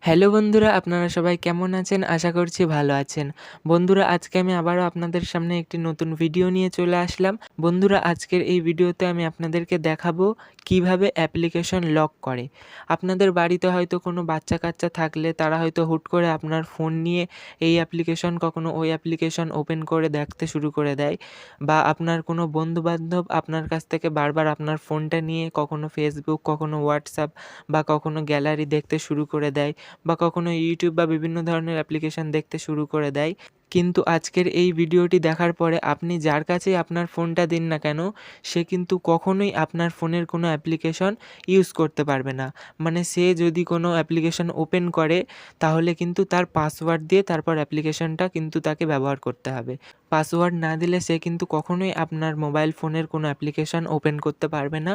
Hello বন্ধুরা, আপনারা সবাই কেমন আছেন? আশা করছি ভালো আছেন। বন্ধুরা, আজকে আমি আবারও আপনাদের সামনে একটি নতুন ভিডিও নিয়ে চলে আসলাম। বন্ধুরা, আজকের এই ভিডিওতে আমি আপনাদেরকে দেখাবো কিভাবে অ্যাপ্লিকেশন লক করে। আপনাদের বাড়িতে হয়তো কোনো বাচ্চা-কাচ্চা থাকলে তারা হয়তো হুট করে আপনার ফোন নিয়ে এই অ্যাপ্লিকেশন কখনো ওই অ্যাপ্লিকেশন ওপেন করে দেখতে শুরু করে দেয়, বা আপনার কোনো বন্ধু-বান্ধব আপনার কাছ থেকে বারবার আপনার ফোনটা নিয়ে কখনো Facebook, কখনো WhatsApp বা কখনো গ্যালারি দেখতে শুরু করে দেয়। বা কখনো YouTube বা বিভিন্ন ধরনের অ্যাপ্লিকেশন দেখতে শুরু করে দেয়। কিন্তু আজকের এই ভিডিওটি দেখার পরে আপনি যার কাছেই আপনার ফোনটা দিন না কেন, সে কিন্তু কখনোই আপনার ফোনের কোনো অ্যাপ্লিকেশন ইউজ করতে পারবে না। মানে সে যদি কোনো অ্যাপ্লিকেশন ওপেন করে, তাহলে কিন্তু তার পাসওয়ার্ড দিয়ে তারপর অ্যাপ্লিকেশনটা কিন্তু তাকে ব্যবহার করতে হবে। পাসওয়ার্ড না দিলে সে কিন্তু কখনোই আপনার মোবাইল ফোনের কোনো অ্যাপ্লিকেশন ওপেন করতে পারবে না।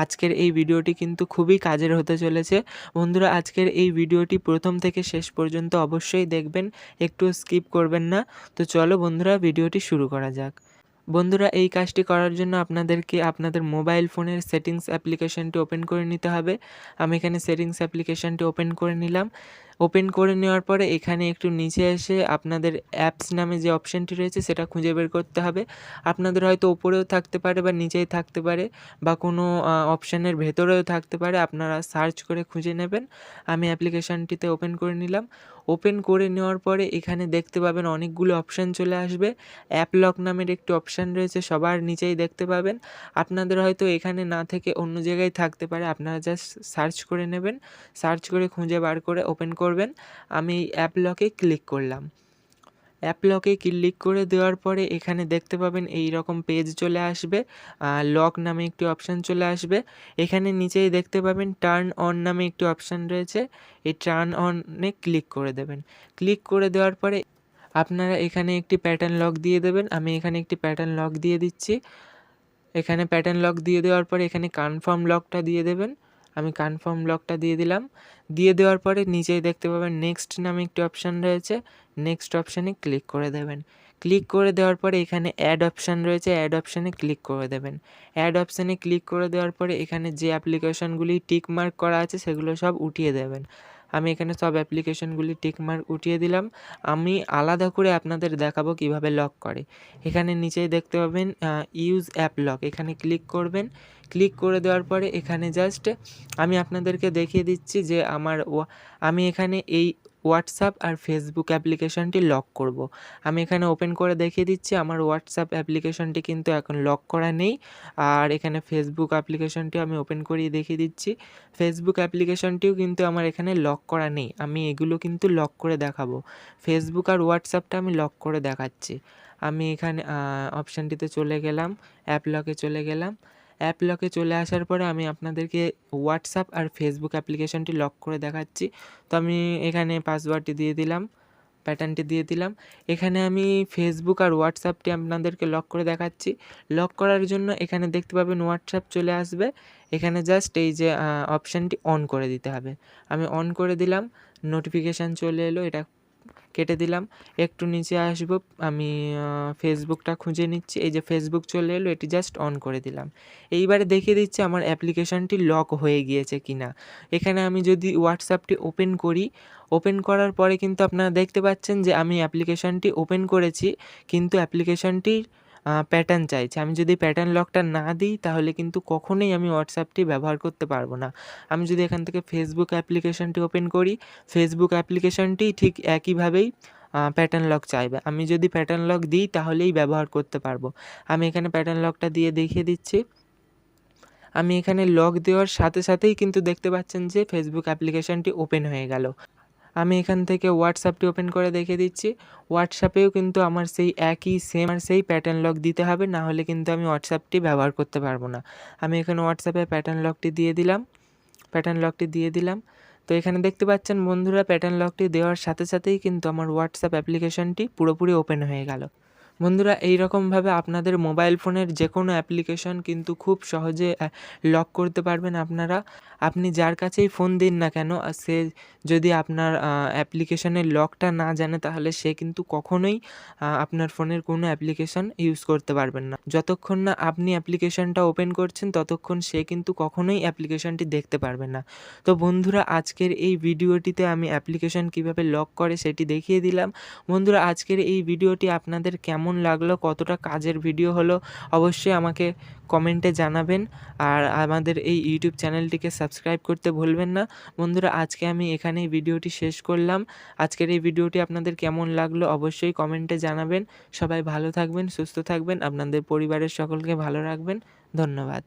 আজকের এই ভিডিওটি কিন্তু খুবই কাজের হতে চলেছে। বন্ধুরা, আজকের এই ভিডিওটি প্রথম থেকে শেষ পর্যন্ত অবশ্যই দেখবেন, একটুও স্কিপ করবেন না। তো চলো বন্ধুরা, ভিডিওটি শুরু করা যাক। বন্ধুরা, এই কাজটি করার জন্য আপনাদেরকে আপনাদের মোবাইল ফোনের সেটিংস অ্যাপ্লিকেশনটি ওপেন করে নিতে হবে। আমি এখানে সেটিংস অ্যাপ্লিকেশনটি ওপেন করে নিলাম। ওপেন করে নেওয়ার পরে এখানে একটু নিচে এসে আপনাদের অ্যাপস নামে যে অপশনটি রয়েছে সেটা খুঁজে বের করতে হবে। আপনাদের হয়তো ওপরেও থাকতে পারে বা নিচেই থাকতে পারে, বা কোনো অপশনের ভেতরেও থাকতে পারে। আপনারা সার্চ করে খুঁজে নেবেন। আমি অ্যাপ্লিকেশনটিতে ওপেন করে নিলাম। ওপেন করে নেওয়ার পরে এখানে দেখতে পাবেন অনেকগুলো অপশন চলে আসবে। অ্যাপ লক নামের একটি অপশান রয়েছে, সবার নিচেই দেখতে পাবেন। আপনাদের হয়তো এখানে না থেকে অন্য জায়গায় থাকতে পারে, আপনারা জাস্ট সার্চ করে নেবেন। সার্চ করে খুঁজে বার করে ওপেন করবেন। আমি অ্যাপ লকে ক্লিক করলাম। অ্যাপ লকে ক্লিক করে দেওয়ার পরে এখানে দেখতে পাবেন এইরকম পেজ চলে আসবে। লক নামে একটি অপশান চলে আসবে। এখানে নিচেই দেখতে পাবেন টার্ন অন নামে একটি অপশান রয়েছে। এই টার্ন অনে ক্লিক করে দেবেন। ক্লিক করে দেওয়ার পরে আপনারা এখানে একটি প্যাটার্ন লক দিয়ে দেবেন। আমি এখানে একটি প্যাটার্ন লক দিয়ে দিচ্ছি। এখানে প্যাটার্ন লক দিয়ে দেওয়ার পরে এখানে কনফার্ম লকটা দিয়ে দেবেন। আমি কনফার্ম লকটা দিয়ে দিলাম। দিয়ে দেওয়ার পরে নিচেই দেখতে পাবেন নেক্সট নামে একটি অপশান রয়েছে। নেক্সট অপশানে ক্লিক করে দেবেন। ক্লিক করে দেওয়ার পরে এখানে অ্যাড অপশান রয়েছে, অ্যাড অপশানে ক্লিক করে দেবেন। অ্যাড অপশানে ক্লিক করে দেওয়ার পরে এখানে যে অ্যাপ্লিকেশনগুলি টিক মার্ক করা আছে সেগুলো সব উঠিয়ে দেবেন। আমি এখানে সব অ্যাপ্লিকেশনগুলি টিক মার্ক উঠিয়ে দিলাম। আমি আলাদা করে আপনাদের দেখাবো কিভাবে লক করে। এখানে নিচেই দেখতে পাবেন ইউজ অ্যাপ লক, এখানে ক্লিক করবেন। ক্লিক করে দেওয়ার পরে এখানে জাস্ট আমি আপনাদেরকে দেখিয়ে দিচ্ছি যে আমি এখানে এই হোয়াটসঅ্যাপ আর ফেসবুক অ্যাপ্লিকেশনটি লক করব। আমি এখানে ওপেন করে দেখিয়ে দিচ্ছি আমার হোয়াটসঅ্যাপ অ্যাপ্লিকেশনটি কিন্তু এখন লক করা নেই। আর এখানে ফেসবুক অ্যাপ্লিকেশনটিও আমি ওপেন করিয়ে দেখিয়ে দিচ্ছি। ফেসবুক অ্যাপ্লিকেশনটিও কিন্তু আমার এখানে লক করা নেই। আমি এগুলো কিন্তু লক করে দেখাবো। ফেসবুক আর হোয়াটসঅ্যাপটা আমি লক করে দেখাচ্ছি। আমি এখানে অপশানটিতে চলে গেলাম, অ্যাপ লকে চলে গেলাম। অ্যাপ লকে চলে আসার পরে আমি আপনাদেরকে হোয়াটসঅ্যাপ আর ফেসবুক অ্যাপ্লিকেশনটি লক করে দেখাচ্ছি। তো আমি এখানে পাসওয়ার্ডটি দিয়ে দিলাম, প্যাটার্নটি দিয়ে দিলাম। এখানে আমি ফেসবুক আর হোয়াটসঅ্যাপটি আপনাদেরকে লক করে দেখাচ্ছি। লক করার জন্য এখানে দেখতে পাবেন হোয়াটসঅ্যাপ চলে আসবে। এখানে জাস্ট এই যে অপশানটি অন করে দিতে হবে। আমি অন করে দিলাম। নোটিফিকেশান চলে এলো, এটা কেটে দিলাম। একটু নিচে আসবো, আমি ফেসবুকটা খুঁজে নিচ্ছি। এই যে ফেসবুক চলে এলো, এটি জাস্ট অন করে দিলাম। এইবারে দেখিয়ে দিচ্ছি আমার অ্যাপ্লিকেশনটি লক হয়ে গিয়েছে কিনা। এখানে আমি যদি হোয়াটসঅ্যাপটি ওপেন করি, ওপেন করার পরে কিন্তু আপনারা দেখতে পাচ্ছেন যে আমি অ্যাপ্লিকেশনটি ওপেন করেছি, কিন্তু অ্যাপ্লিকেশনটির প্যাটার্ন চাইছে। আমি যদি প্যাটার্ন লকটা না দিই তাহলে কিন্তু কখনোই আমি হোয়াটসঅ্যাপটি ব্যবহার করতে পারবো না। আমি যদি এখান থেকে ফেসবুক অ্যাপ্লিকেশনটি ওপেন করি, ফেসবুক অ্যাপ্লিকেশনটি ঠিক একইভাবেই প্যাটার্ন লক চাইবে। আমি যদি প্যাটার্ন লক দিই তাহলেই ব্যবহার করতে পারবো। আমি এখানে প্যাটার্ন লকটা দিয়ে দেখিয়ে দিচ্ছি। আমি এখানে লক দেওয়ার সাথে সাথেই কিন্তু দেখতে পাচ্ছেন যে ফেসবুক অ্যাপ্লিকেশনটি ওপেন হয়ে গেল। আমি এখান থেকে হোয়াটসঅ্যাপটি ওপেন করে দেখিয়ে দিচ্ছি। হোয়াটসঅ্যাপেও কিন্তু আমার সেই একই সেম আর সেই প্যাটার্ন লক দিতে হবে, না হলে কিন্তু আমি হোয়াটসঅ্যাপটি ব্যবহার করতে পারবো না। আমি এখানে হোয়াটসঅ্যাপে প্যাটার্ন লকটি দিয়ে দিলাম। প্যাটার্ন লকটি দিয়ে দিলাম। তো এখানে দেখতে পাচ্ছেন বন্ধুরা, প্যাটার্ন লকটি দেওয়ার সাথে সাথেই কিন্তু আমার হোয়াটসঅ্যাপ অ্যাপ্লিকেশনটি পুরোপুরি ওপেন হয়ে গেল। বন্ধুরা এইরকমভাবে আপনাদের মোবাইল ফোনের যেকোনো অ্যাপ্লিকেশন কিন্তু খুব সহজে লক করতে পারবেন আপনারা। আপনি যার কাছেই ফোন দিন না কেন সে যদি আপনার অ্যাপ্লিকেশনের লকটা না জানে তাহলে সে কিন্তু কখনোই আপনার ফোনের কোনো অ্যাপ্লিকেশন ইউজ করতে পারবেন না। যতক্ষণ না আপনি অ্যাপ্লিকেশনটা ওপেন করছেন ততক্ষণ সে কিন্তু কখনোই অ্যাপ্লিকেশনটি দেখতে পারবে না। তো বন্ধুরা আজকের এই ভিডিওটিতে আমি অ্যাপ্লিকেশন কিভাবে লক করে সেটি দেখিয়ে দিলাম। বন্ধুরা আজকের এই ভিডিওটি আপনাদের কেমন লাগলো, কতটা কাজের ভিডিও হলো অবশ্যই আমাকে কমেন্টে জানাবেন। আর আমাদের এই ইউটিউব চ্যানেলটিকে সাবস্ক্রাইব করতে ভুলবেন না। বন্ধুরা আজকে আমি এখানেই ভিডিওটি শেষ করলাম। আজকের এই ভিডিওটি আপনাদের কেমন লাগলো অবশ্যই কমেন্টে জানাবেন। সবাই ভালো থাকবেন, সুস্থ থাকবেন, আপনাদের পরিবারের সকলকে ভালো রাখবেন। ধন্যবাদ।